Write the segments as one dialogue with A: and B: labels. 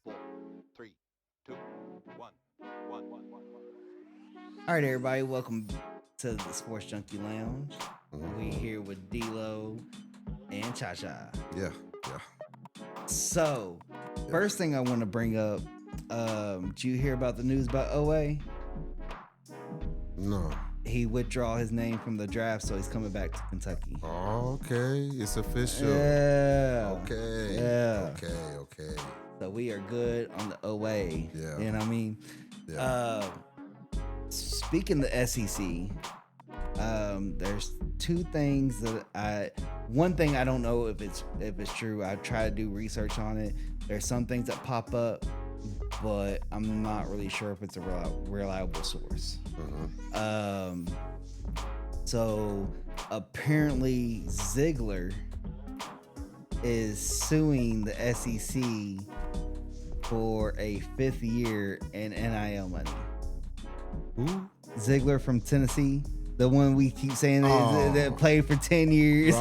A: Four, three, two, one, one.
B: All right, everybody, welcome to the Sports Junkie Lounge. We here with D-Lo and Cha-Cha.
C: Yeah.
B: So, first thing I want to bring up, did you hear about the news about Oweh?
C: No.
B: He withdrew his name from the draft, so he's coming back to Kentucky.
C: Okay, it's official.
B: Yeah.
C: Okay.
B: Yeah.
C: Okay.
B: So we are good on the Oweh.
C: Yeah.
B: You know what I mean?
C: Yeah.
B: Speaking of the SEC, there's two things one thing I don't know if it's true. I try to do research on it. There's some things that pop up, but I'm not really sure if it's a reliable source. So apparently Ziegler is suing the SEC for a 5th year in NIL money.
C: Who?
B: Ziegler from Tennessee, the one we keep saying that played for 10 years.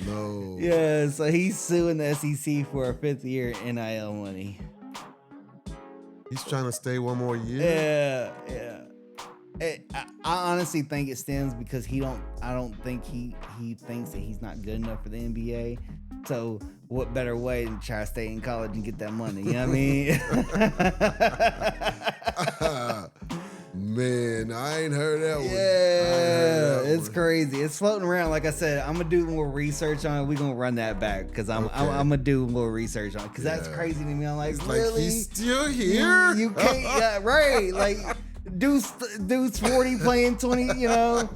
C: No.
B: Yeah, so he's suing the SEC for a 5th year NIL money.
C: He's trying to stay one more year.
B: Yeah. I honestly think it stems because I don't think he thinks that he's not good enough for the NBA. So what better way than try to stay in college and get that money? You know what I mean?
C: Man, I ain't heard that one.
B: Yeah, it's crazy. It's floating around. Like I said, I'm gonna do more research on it. We're gonna run that back because I'm gonna do more research on it because that's crazy to me. I'm like,
C: it's
B: really?
C: like he's still here?
B: You can't, yeah, right? Like, dude's 40 playing 20. You know,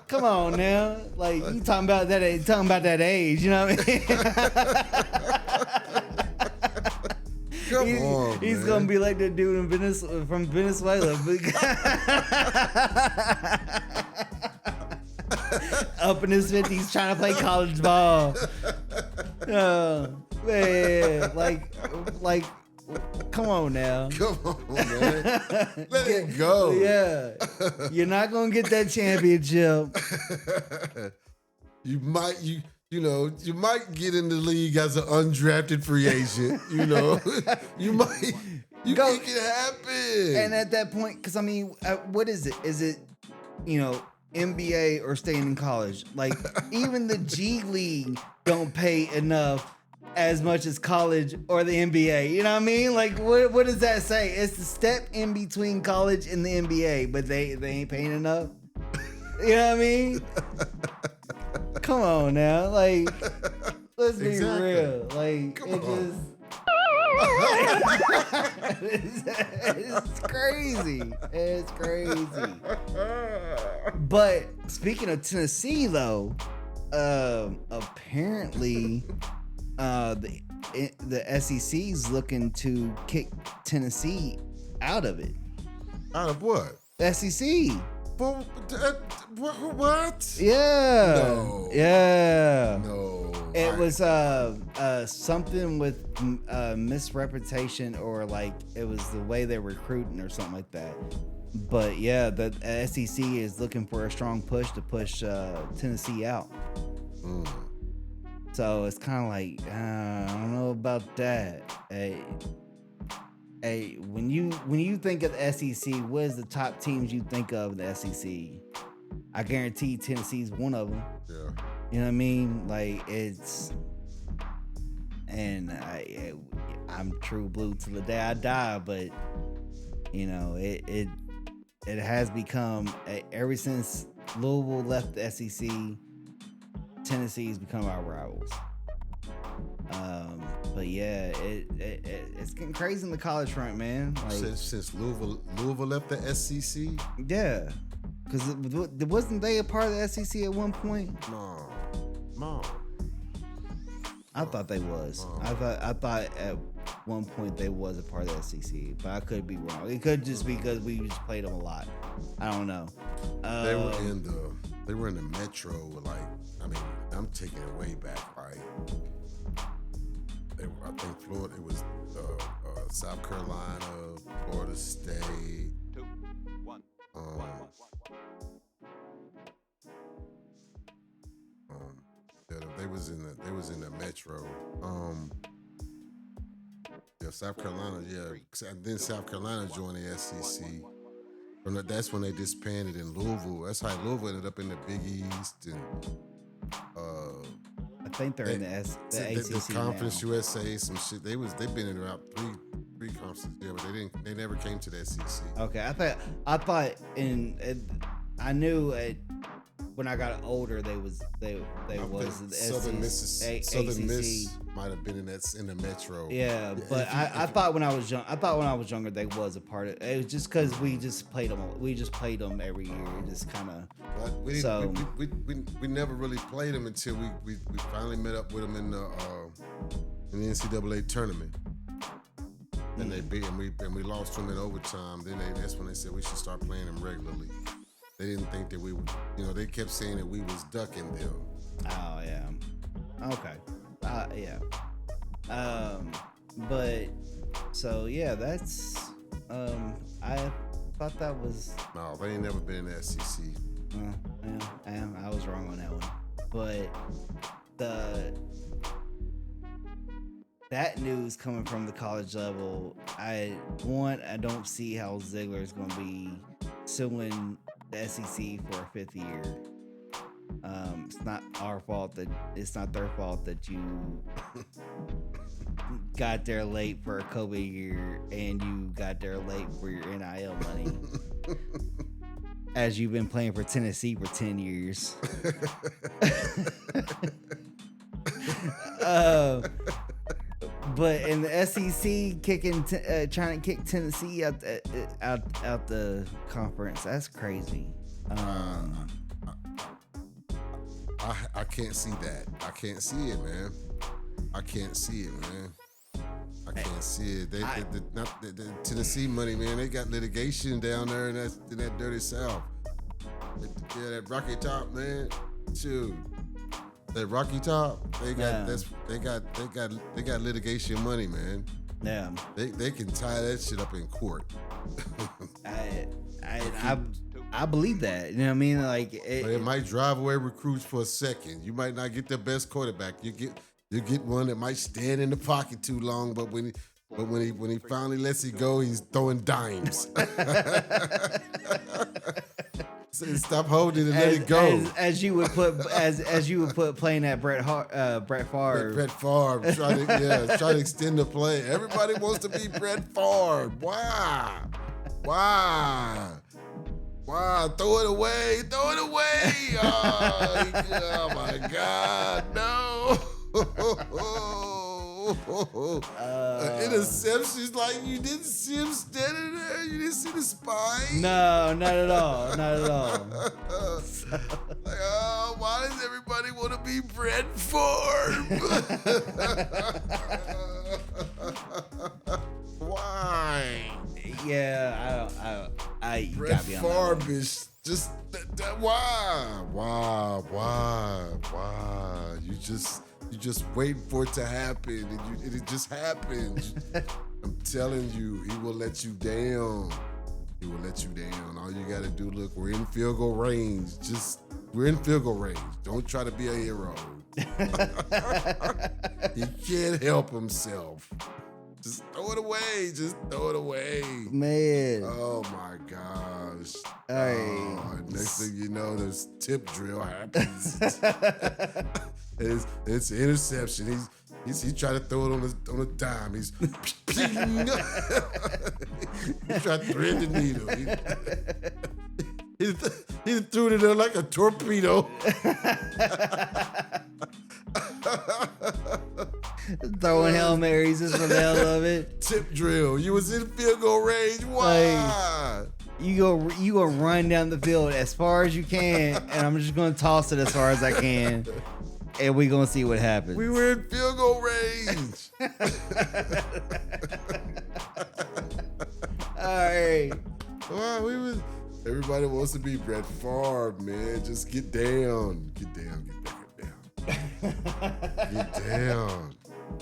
B: come on now. Like you talking about that age. You know what I mean? He's gonna be like that dude from Venezuela. Up in his 50s trying to play college ball. Oh, man. Like, come on now.
C: Come on, man. Let it go.
B: Yeah. You're not gonna get that championship.
C: You might get in the league as an undrafted free agent. You think it happen.
B: And at that point, because I mean, what is it? Is it, NBA or staying in college? Like, even the G League don't pay enough as much as college or the NBA. You know what I mean? Like, what does that say? It's the step in between college and the NBA, but they ain't paying enough. You know what I mean? Come on now, like, let's be real. Like, it's crazy. It's crazy. But speaking of Tennessee, though, apparently, the SEC's looking to kick Tennessee out of it.
C: Out of what?
B: SEC.
C: What?
B: Yeah.
C: No.
B: Yeah.
C: No.
B: It was something with misreputation, or like it was the way they're recruiting or something like that. But yeah, the SEC is looking for a strong push to push Tennessee out. So it's kind of like I don't know about that. Hey, when you think of the SEC, what is the top teams you think of in the SEC? I guarantee Tennessee's one of them.
C: Yeah.
B: You know what I mean? Like, it's, and I'm true blue till the day I die, but it has become, ever since Louisville left the SEC, Tennessee's become our rivals. But yeah, it's getting crazy in the college front, man. Like,
C: since Louisville left the SEC?
B: Yeah, because wasn't they a part of the SEC at one point?
C: No.
B: I thought they was. I thought at one point they was a part of the SEC, but I could be wrong. It could just be because we just played them a lot. I don't know.
C: They were in the Metro. I'm taking it way back. I think Florida. It was South Carolina, Florida State.
A: 2, 1, 1.
C: was in the Metro. Yeah, South Carolina. Yeah, and then South Carolina joined the SEC. That's when they disbanded in Louisville. That's how Louisville ended up in the Big East, and
B: I think they're in the ACC
C: the Conference
B: now.
C: USA, some shit. They've been in about three conferences, yeah, but they never came to the SEC.
B: Okay, I thought I knew when I got older they was the
C: Southern Miss
B: ACC.
C: might have been in the Metro.
B: Yeah, but I thought when I was younger they was a part of it. It was just because we just played them every year. It just kind of.
C: We never really played them until we finally met up with them in the NCAA tournament. And they beat and we lost them in overtime. Then that's when they said we should start playing them regularly. They didn't think that we would, they kept saying that we was ducking them.
B: Oh yeah, okay, yeah. But so yeah, that's I thought that was.
C: No, they ain't never been in the SEC.
B: Yeah, I was wrong on that one. But that news coming from the college level, I don't see how Ziegler is going to be suing the SEC for a fifth year. It's not their fault that you got there late for a COVID year and you got there late for your NIL money. As you've been playing for Tennessee for 10 years. But in the SEC trying to kick Tennessee out the conference, that's crazy.
C: I can't see that. I can't see it, man. I can't see it, man. I can't see it. The Tennessee money, man. They got litigation down there in that dirty South. Yeah, that Rocky Top, man. Shoot. That Rocky Top, they got litigation money, man.
B: Yeah,
C: they can tie that shit up in court.
B: I believe that. You know what I mean? Like
C: it might drive away recruits for a second. You might not get the best quarterback. You get one that might stand in the pocket too long, but when he finally lets it go, he's throwing dimes. Stop holding it and let it go.
B: As you would put playing at Brett Favre.
C: Brett Favre trying to extend the play. Everybody wants to be Brett Favre. Why? Throw it away. Oh my God, no. Interceptions, like you didn't see him standing there. You didn't see the spine.
B: No, not at all.
C: Why does everybody want to be Brett Favre? Why?
B: Yeah, I
C: Brett Favre is just why? You just waiting for it to happen, and it just happens. I'm telling you, he will let you down. All you gotta do, look, we're in field goal range. We're in field goal range. Don't try to be a hero. He can't help himself. Just throw it away.
B: Man.
C: Oh my gosh.
B: All right.
C: Next thing you know, this tip drill happens. It's an interception. He's trying to throw it on a dime. He's trying to thread the needle. He threw it in there like a torpedo.
B: Throwing Hail Marys just for the hell of it.
C: Tip drill. You was in field goal range. Why?
B: You go run down the field as far as you can, and I'm just gonna toss it as far as I can, and we gonna see what happens.
C: We were in field goal range.
B: All right.
C: Well, everybody wants to be Brett Favre, man. Just get down. Get down.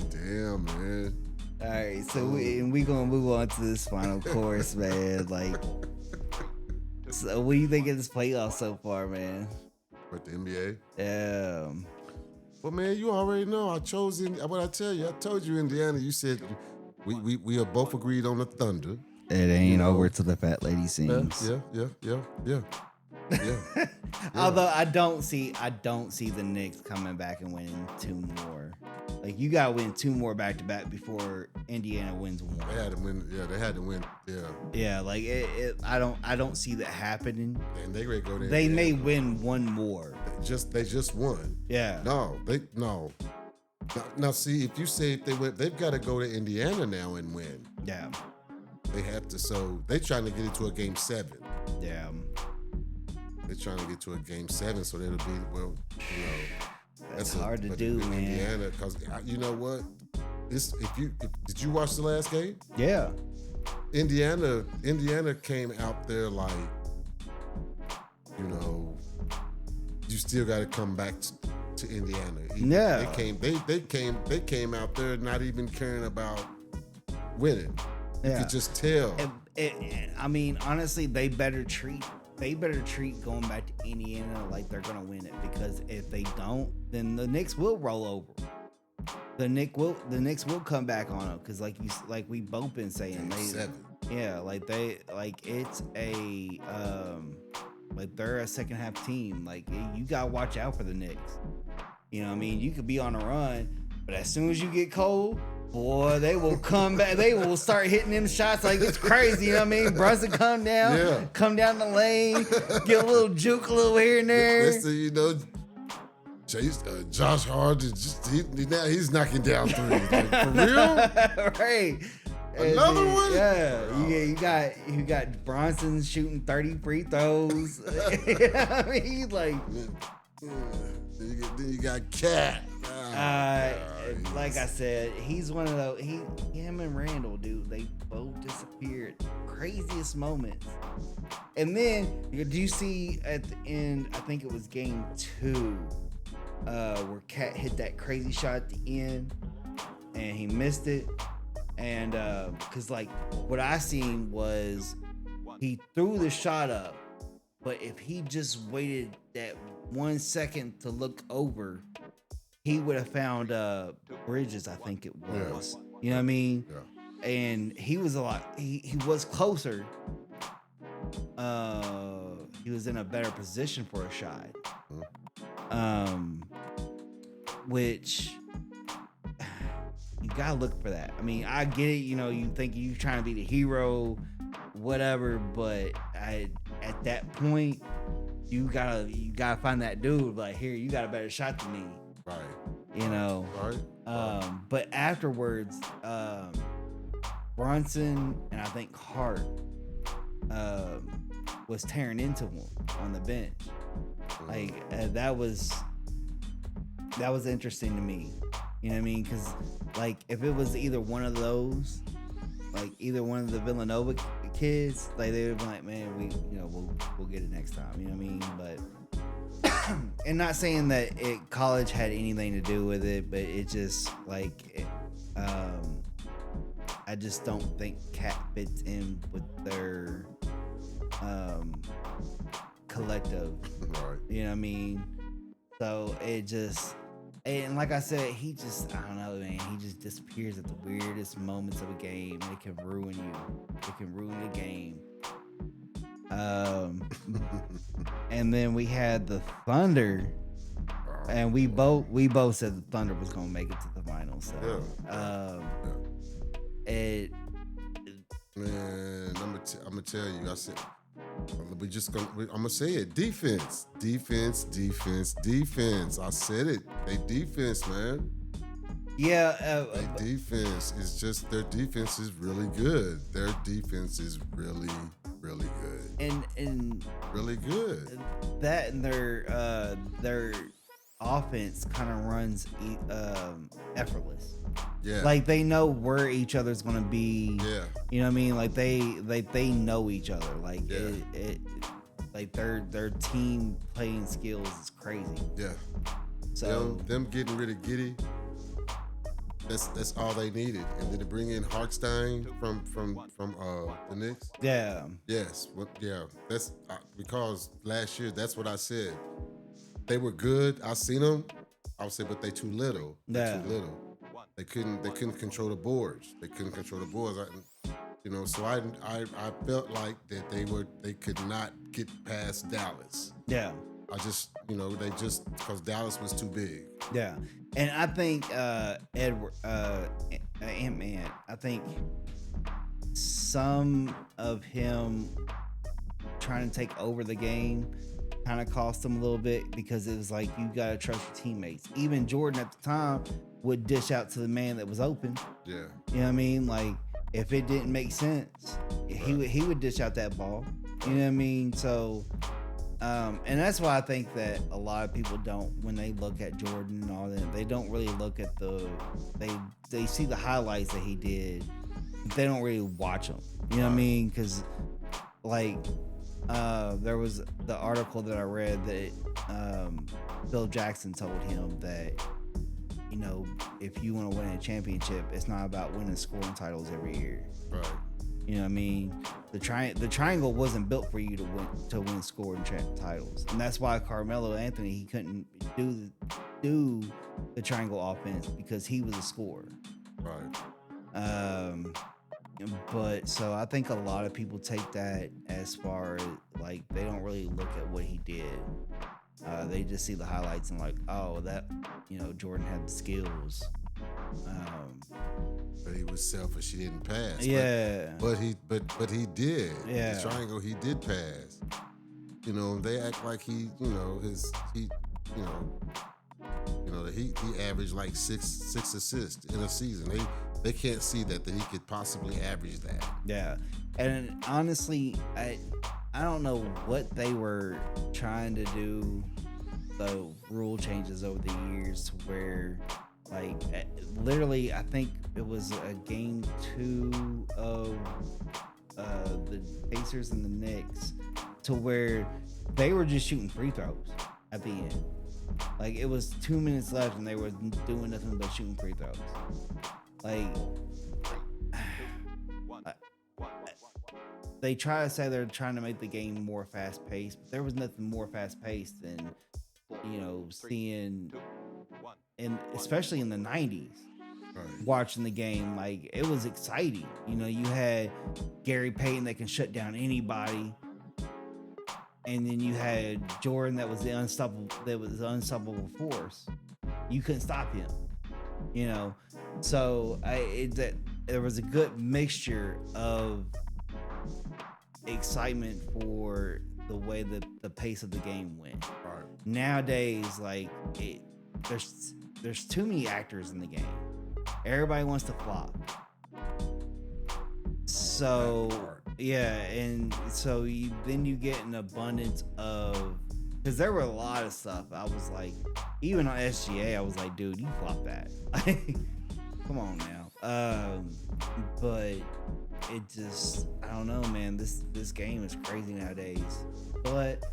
C: Damn, man.
B: All right, so we gonna move on to this final course, man. Like, so what do you think of this playoff so far, man?
C: What, the NBA? Well, man, you already know. I chose in. What I tell you, I told you Indiana. You said we are both agreed on the Thunder.
B: It ain't
C: know.
B: over till the fat lady
C: Yeah,
B: sings.
C: yeah.
B: Although I don't see the Knicks coming back and winning 2 more. Like you gotta win 2 more back to back before Indiana wins 1.
C: They had to win. Yeah, they had to win. Yeah.
B: Yeah, like I don't see that happening.
C: And they ready to go there.
B: They may win 1 more.
C: They just won.
B: Yeah.
C: No. Now see, if you say if they went, they've got to go to Indiana now and win.
B: Yeah.
C: They have to. So they trying to get into a game 7.
B: Yeah.
C: They're trying to get to a game 7, so that'll be
B: That's hard to do, man.
C: Indiana, because you know what? Did you watch the last game?
B: Yeah.
C: Indiana came out there like, you still got to come back to Indiana.
B: Yeah.
C: They came out there not even caring about winning. You could just tell.
B: I mean, honestly, they better treat going back to Indiana like they're gonna win it, because if they don't, then the Knicks will roll over. The Knicks will come back on them, because like we both been saying, they're a second half team. Like you gotta watch out for the Knicks. You know what I mean? You could be on a run, but as soon as you get cold, boy, they will come back. They will start hitting them shots like it's crazy. You know what I mean? Brunson come down the lane, get a little juke a little here and there.
C: Listen, Josh Hart now he's knocking down threes. Like, for real?
B: Right.
C: Another one?
B: Yeah. You got Bronson shooting 30 free throws. You know what I mean? Like,
C: then you got Cat.
B: Like I said, he's one of those. Him and Randall, dude, they both disappeared. Craziest moments. And then, do you see at the end? I think it was game 2, where Cat hit that crazy shot at the end, and he missed it. And because like what I seen was he threw the shot up, but if he just waited that 1 second to look over, he would have found Bridges, I think it was. Yeah. You know what I mean? Yeah. And he was he was closer. He was in a better position for a shot. Which you gotta look for that. I mean, I get it, you think you trying to be the hero, whatever, but at that point, you gotta find that dude, like, here, you got a better shot than me.
C: Right.
B: Right. But afterwards, Bronson and I think Hart was tearing into him on the bench. Like that was interesting to me. You know what I mean? Because like if it was either one of those, like either one of the Villanova kids, like they would be like, man, we'll get it next time. You know what I mean? But and not saying that college had anything to do with it, but it just like I just don't think Cat fits in with their collective.
C: Right.
B: You know what I mean? So it just, and like I said, I don't know, man, he just disappears at the weirdest moments of a game. It can ruin you. It can ruin the game. And then we had the Thunder, and we both said the Thunder was gonna make it to the finals. So,
C: man, I'm gonna tell you. I said I'm gonna say it. Defense. I said it. They defense, man.
B: Yeah,
C: defense is just, their defense is really good. Their defense is really, really good.
B: And
C: really good.
B: That and their offense kind of runs effortless.
C: Yeah.
B: Like they know where each other's gonna be.
C: Yeah.
B: You know what I mean? Like they know each other. Like it like their team playing skills is crazy.
C: Yeah.
B: So
C: them getting rid of Giddey, that's all they needed. And then to bring in Hartstein from the Knicks.
B: Yeah.
C: Yes. That's because last year, that's what I said. They were good. I seen them. I would say, but they too little. They're too little. They couldn't control the boards. They couldn't control the boards. So I felt like that they could not get past Dallas.
B: Yeah.
C: Because Dallas was too big.
B: Yeah. And I think Ant-Man, I think some of him trying to take over the game kind of cost him a little bit, because it was like, you got to trust your teammates. Even Jordan at the time would dish out to the man that was open.
C: Yeah.
B: You know what I mean? Like, if it didn't make sense, he would dish out that ball. You know what I mean? So, and that's why I think that a lot of people don't, when they look at Jordan and all that, they don't really look at they see the highlights that he did, but they don't really watch them. You know what I mean? Because, like, there was the article that I read that Phil Jackson told him that, if you want to win a championship, it's not about winning scoring titles every year.
C: Right.
B: You know what I mean? The triangle wasn't built for you to win scoring titles, and that's why Carmelo Anthony, he couldn't do the triangle offense, because he was a scorer.
C: Right.
B: But so I think a lot of people take that as far as, like, they don't really look at what he did. They just see the highlights and like, oh, that, Jordan had the skills.
C: But he was selfish. He didn't pass.
B: Yeah.
C: But he did.
B: Yeah.
C: The triangle, he did pass. They act like he averaged like six assists in a season. They can't see that he could possibly average that.
B: Yeah. And honestly, I don't know what they were trying to do, the rule changes over the years, to where, like, literally, I think it was a game 2 of the Pacers and the Knicks, to where they were just shooting free throws at the end. Like, it was 2 minutes left and they were doing nothing but shooting free throws. Like, they try to say they're trying to make the game more fast-paced, but there was nothing more fast-paced than, seeing, especially in the 90s, watching the game. Like, it was exciting. You had Gary Payton that can shut down anybody, and then you had Jordan that was the unstoppable force. You couldn't stop him. So there was a good mixture of excitement for the way that the pace of the game went.
C: Right.
B: Nowadays, like, there's too many actors in the game. Everybody wants to flop. So yeah, and so then you get an abundance of, because there were a lot of stuff. I was like, even on SGA, I was like, dude, you flop that. Come on now. But it just, I don't know, man. This game is crazy nowadays. But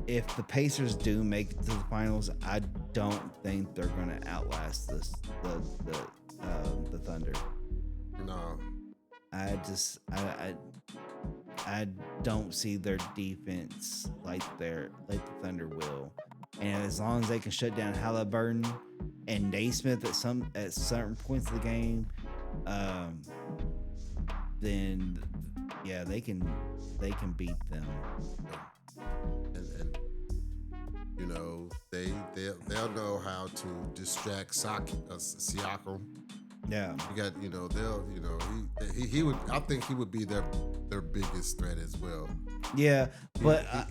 B: if the Pacers do make it to the finals, I don't think they're gonna outlast the Thunder.
C: No.
B: I don't see their defense like the Thunder will. And as long as they can shut down Halliburton and Naismith at certain points of the game, then yeah, they can beat them.
C: And they'll know how to distract Siakam.
B: Yeah.
C: You got, he would, I think he would be their biggest threat as well.
B: Yeah, but
C: I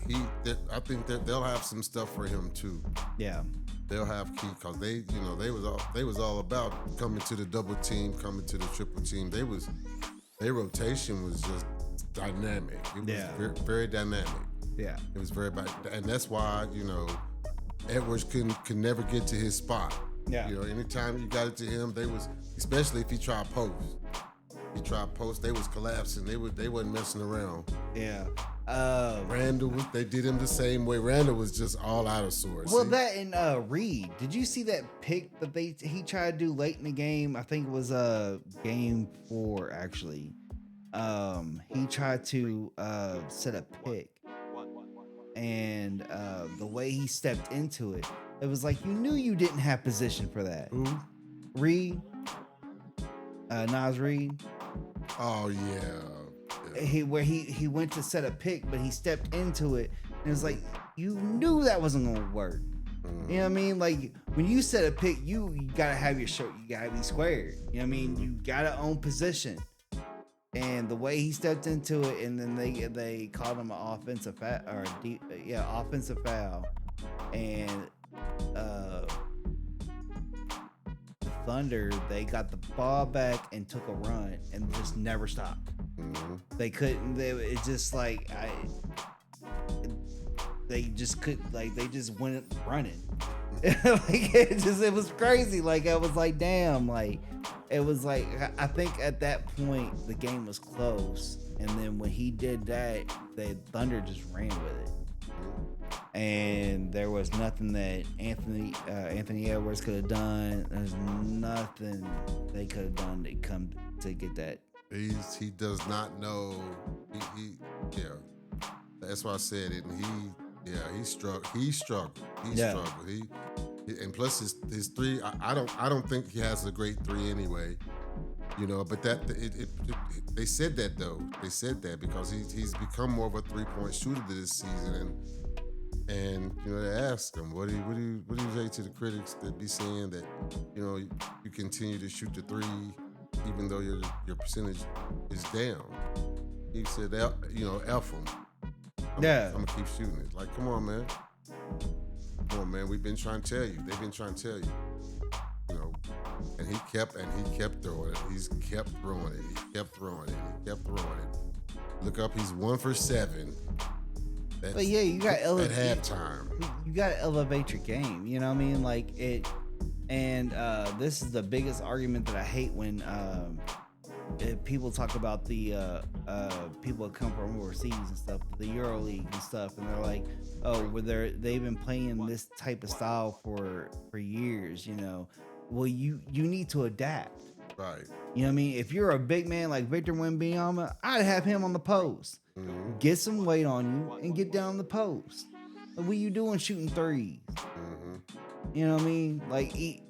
C: think that they'll have some stuff for him too.
B: Yeah.
C: They'll have key, because they was all about coming to the double team, coming to the triple team. Their rotation was just dynamic. It was very, very dynamic.
B: Yeah.
C: It was very bad, and that's why Edwards could never get to his spot.
B: Yeah.
C: Anytime you got it to him, they was, especially if he tried post. They was collapsing. They wasn't messing around.
B: Yeah.
C: Randall, they did him the same way. Randall was just all out of sorts.
B: Well, that and Reed. Did you see that pick that he tried to do late in the game? I think it was game 4 actually. he tried to set a pick, and the way he stepped into it, it was like you knew you didn't have position for that.
C: Who?
B: Reed, Nas Reed.
C: Oh yeah.
B: He went to set a pick, but he stepped into it, and it was like you knew that wasn't gonna work. You know what I mean? Like when you set a pick, you gotta have your shirt, you gotta be squared. You know what I mean? You gotta own position. And the way he stepped into it, and then they called him an offensive foul, offensive foul, and the Thunder, they got the ball back and took a run and just never stopped. They couldn't. It's just like they just couldn't. Like they just went running. Like it was crazy. Like I was like, damn. Like it was like I think at that point the game was close, and then when he did that, the Thunder just ran with it. And there was nothing that Anthony Edwards could have done. There's nothing they could have done to come to get that.
C: He does not know. He That's why I said it. And he struggled. He struggled. And plus his three. I don't think he has a great three anyway. You know, but they said that though. They said that because he's become more of a 3-point shooter this season. And you know, they asked him, what do you say to the critics that be saying that, you know, you continue to shoot the three even though your percentage is down? He said, you know, F them. I'm gonna keep shooting it. Like, come on, man. We've been trying to tell you. They've been trying to tell you. You know, and he kept throwing it. He's kept throwing it. He kept throwing it. Look up, he's 1 for 7.
B: But yeah, you got
C: at halftime.
B: You got to elevate your game. You know what I mean? Like it, and this is the biggest argument that I hate when people talk about the people that come from overseas and stuff, the EuroLeague and stuff, and they're like, oh, they've been playing this type of style for years. You know, well, you need to adapt.
C: Right.
B: You know what I mean? If you're a big man like Victor Wembanyama, I'd have him on the post. Mm-hmm. Get some weight on you and get down the post. Like, what you doing shooting threes? Mm-hmm. You know what I mean? Like he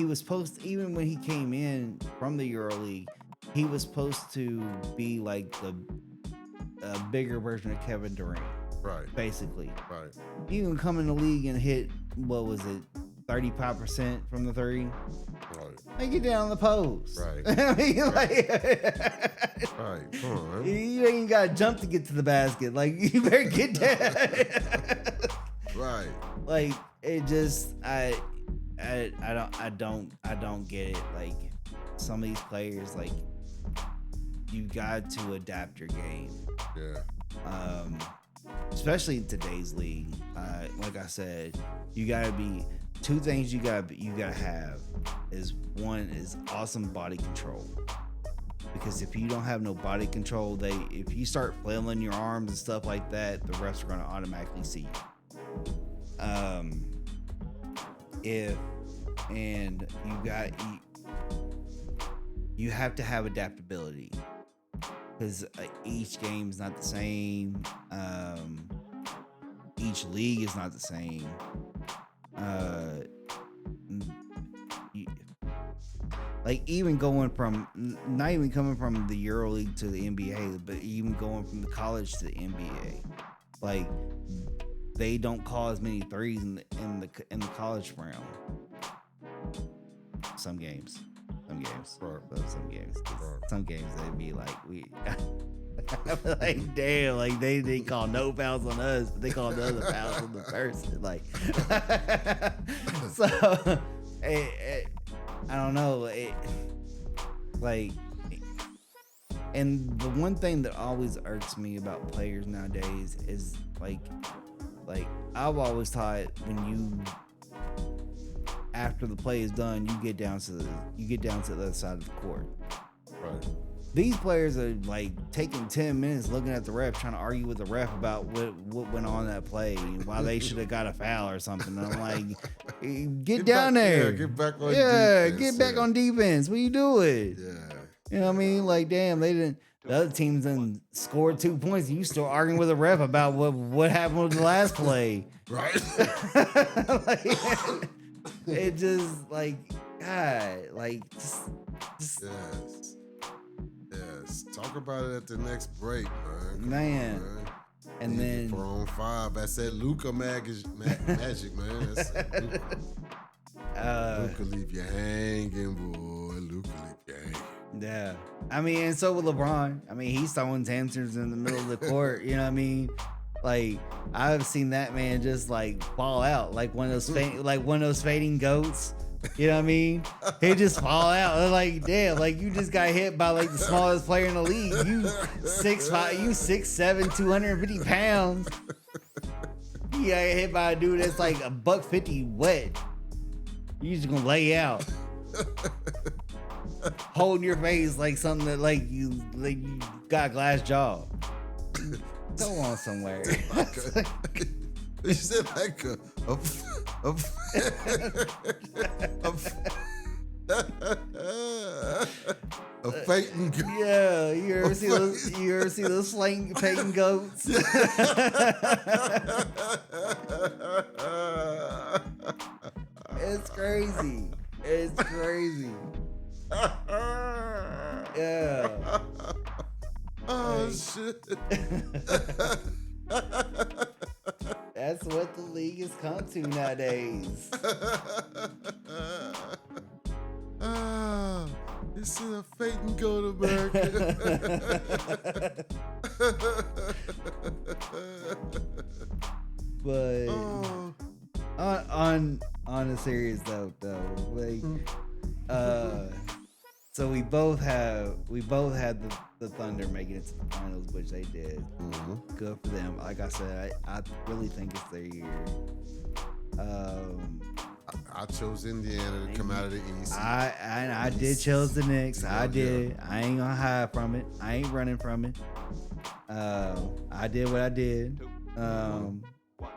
B: was supposed to, even when he came in from the EuroLeague, he was supposed to be like the bigger version of Kevin Durant.
C: Right.
B: Basically.
C: Right.
B: You can come in the league and hit, what was it, 35% from the three?
C: Right.
B: Like, get down on the post.
C: Right.
B: I mean,
C: right. Right. Come on, man.
B: You ain't got to jump to get to the basket. Like, you better get down.
C: Right.
B: Like, it just, I don't get it. Like, some of these players, like, you got to adapt your game.
C: Yeah.
B: Especially in today's league. Like I said, you gotta be two things you gotta have is one is awesome body control. Because if you don't have no body control, if you start flailing your arms and stuff like that, the refs are gonna automatically see you. You have to have adaptability. Because each game is not the same. Each league is not the same. Like even going from not even coming from the EuroLeague to the NBA, but even going from the college to the NBA, like they don't call as many threes in the college realm. Some games. Some games they'd be like like damn, like they call no fouls on us, but they call the other fouls on the person. Like so I don't know. And the one thing that always irks me about players nowadays is like I've always thought when you after the play is done, you get down to the other side of the court.
C: Right.
B: These players are like taking 10 minutes looking at the ref, trying to argue with the ref about what went on that play and why they should have got a foul or something. And I'm like, get down
C: back,
B: there.
C: Yeah, get back on defense.
B: Get back on defense. What are you doing?
C: Yeah.
B: You know what I mean? Like, damn, they didn't. the other teams done scored 2 points. And you still arguing with a ref about what happened with the last play.
C: Right.
B: Like, it just like God, like just
C: Yes. Talk about it at the next break, man. Come
B: Man.
C: on, man.
B: and then
C: 4 on 5. That's that Luka magic, man. That's that Luka. Luka leave you hanging, boy. Luka leave you hanging.
B: yeah. I mean, and so with LeBron. I mean, he's throwing tantrums in the middle of the court. You know what I mean? Like I've seen that man just like fall out, like one of those fading goats. You know what I mean? He just fall out. Like damn, like you just got hit by like the smallest player in the league. You 6'5", you 6'7", 250 pounds. You got hit by a dude that's like $150 wet. You just gonna lay out, holding your face like something that like you got a glass jaw. Go on somewhere.
C: You said like a fainting goat.
B: Yeah, you ever see those fainting goats? It's crazy. It's crazy. Yeah.
C: Oh shit.
B: That's what the league has come to nowadays.
C: It's a fate and go to America.
B: But on a serious note though, like so we both had the Thunder making it to the finals, which they did.
C: Mm-hmm.
B: Good for them. Like I said, I really think it's their year.
C: I chose Indiana to come out of the East.
B: I did chose the Knicks. I did. I ain't gonna hide from it. I ain't running from it. I did what I did.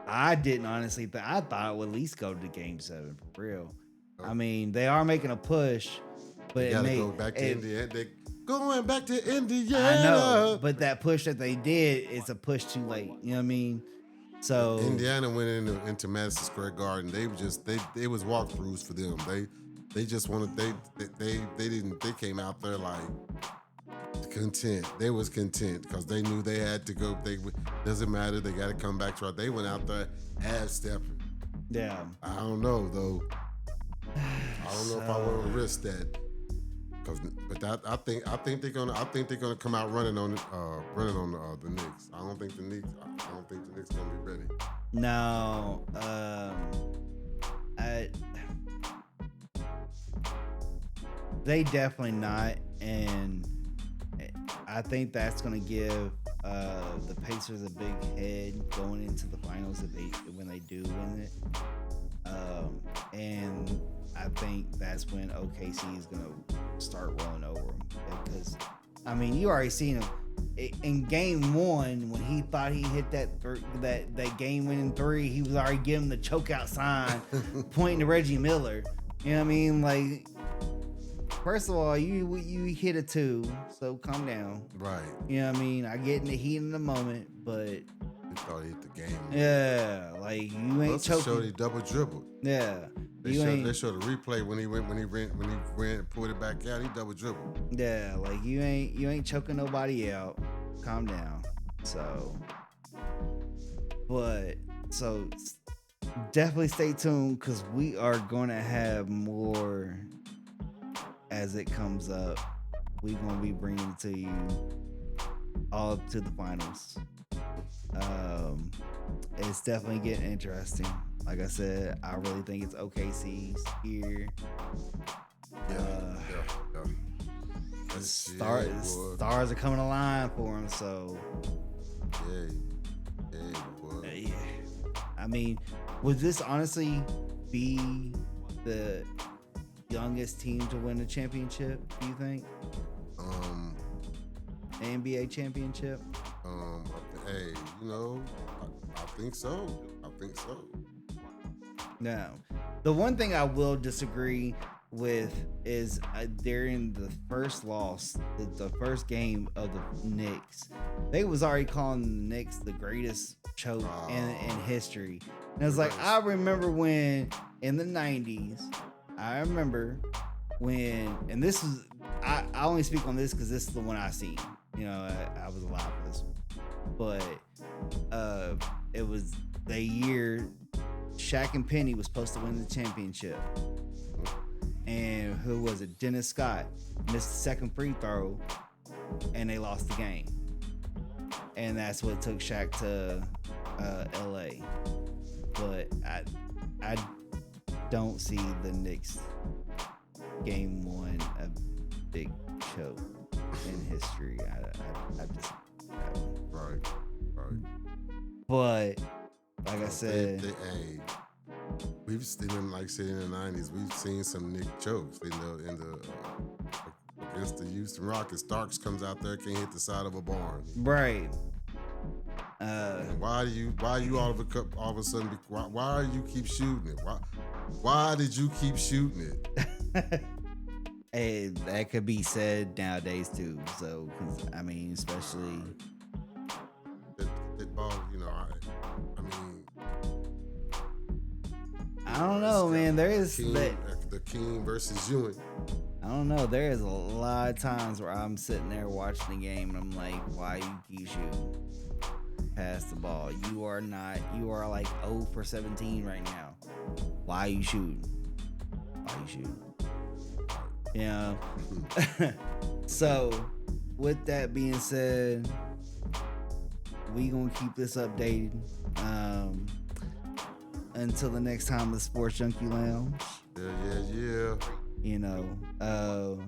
B: I didn't honestly think. I thought it would at least go to Game 7 for real. I mean, they are making a push, but
C: They gotta go back to Indiana. They going back to Indiana.
B: I know, but that push that they did is a push too late. You know what I mean? So
C: Indiana went into Madison Square Garden. They were just they was walkthroughs for them. They just wanted they came out there like content. They was content because they knew they had to go. Doesn't matter. They got to come back to it. They went out there half stepping.
B: yeah.
C: I don't know though. I don't know if I want to risk that. But I think they're gonna come out running on the Knicks. I don't think the Knicks gonna be ready.
B: No, they definitely not, and I think that's gonna give the Pacers a big head going into the finals when they do win it. And I think that's when OKC is gonna start rolling over them, because I mean you already seen him in Game 1 when he thought he hit that game-winning 3. He was already giving the chokeout sign, pointing to Reggie Miller. You know what I mean? Like, first of all, you hit a 2, so calm down.
C: Right.
B: You know what I mean? I get in the heat in the moment, but
C: He thought he hit the game.
B: yeah, like you ain't choking.
C: Showed he double dribbled.
B: Yeah.
C: They showed a replay when he ran and pulled it back out. He double dribbled.
B: Yeah, like you ain't choking nobody out. Calm down. So definitely stay tuned, because we are going to have more as it comes up. We're going to be bringing it to you all up to the finals. It's definitely getting interesting. Like I said, I really think it's OKC's here.
C: Yeah.
B: Stars are coming alive for him, so
C: boy.
B: yeah. I mean, would this honestly be the youngest team to win a championship, do you think? An NBA championship?
C: Hey, I think so.
B: No. The one thing I will disagree with is during the first loss, the first game of the Knicks, they was already calling the Knicks the greatest choke in history. And it was like, I remember when in the 90s, I remember when, and this was, I only speak on this because this is the one I seen. You know, I was alive for this one. But it was the year Shaq and Penny was supposed to win the championship. And who was it? Dennis Scott missed the second free throw, and they lost the game. And that's what took Shaq to LA. But I don't see the Knicks game one a big choke in history. I just
C: Right.
B: But like I said,
C: hey, we've seen, like said, in the 90s, we've seen some Nick chokes in the against the Houston Rockets. Starks comes out there, can't hit the side of a barn.
B: right.
C: And why you all of a sudden why you keep shooting it? Why did you keep shooting it?
B: Hey, that could be said nowadays too. So, 'cause, I mean, especially
C: That ball, you know. I mean,
B: I don't know, man. There is
C: the King versus Ewing.
B: I don't know. There is a lot of times where I'm sitting there watching the game and I'm like, why you keep shooting? Pass the ball. You are like 0 for 17 right now. Why are you shooting? You know? So, with that being said, we gonna keep this updated until the next time the Sports Junkie Lounge.
C: Yeah.
B: You know,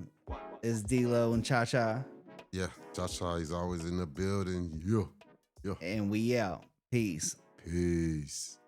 B: it's D-Lo and Cha-Cha.
C: Yeah, Cha-Cha, he's always in the building. Yeah.
B: And we out. Peace.
C: Peace.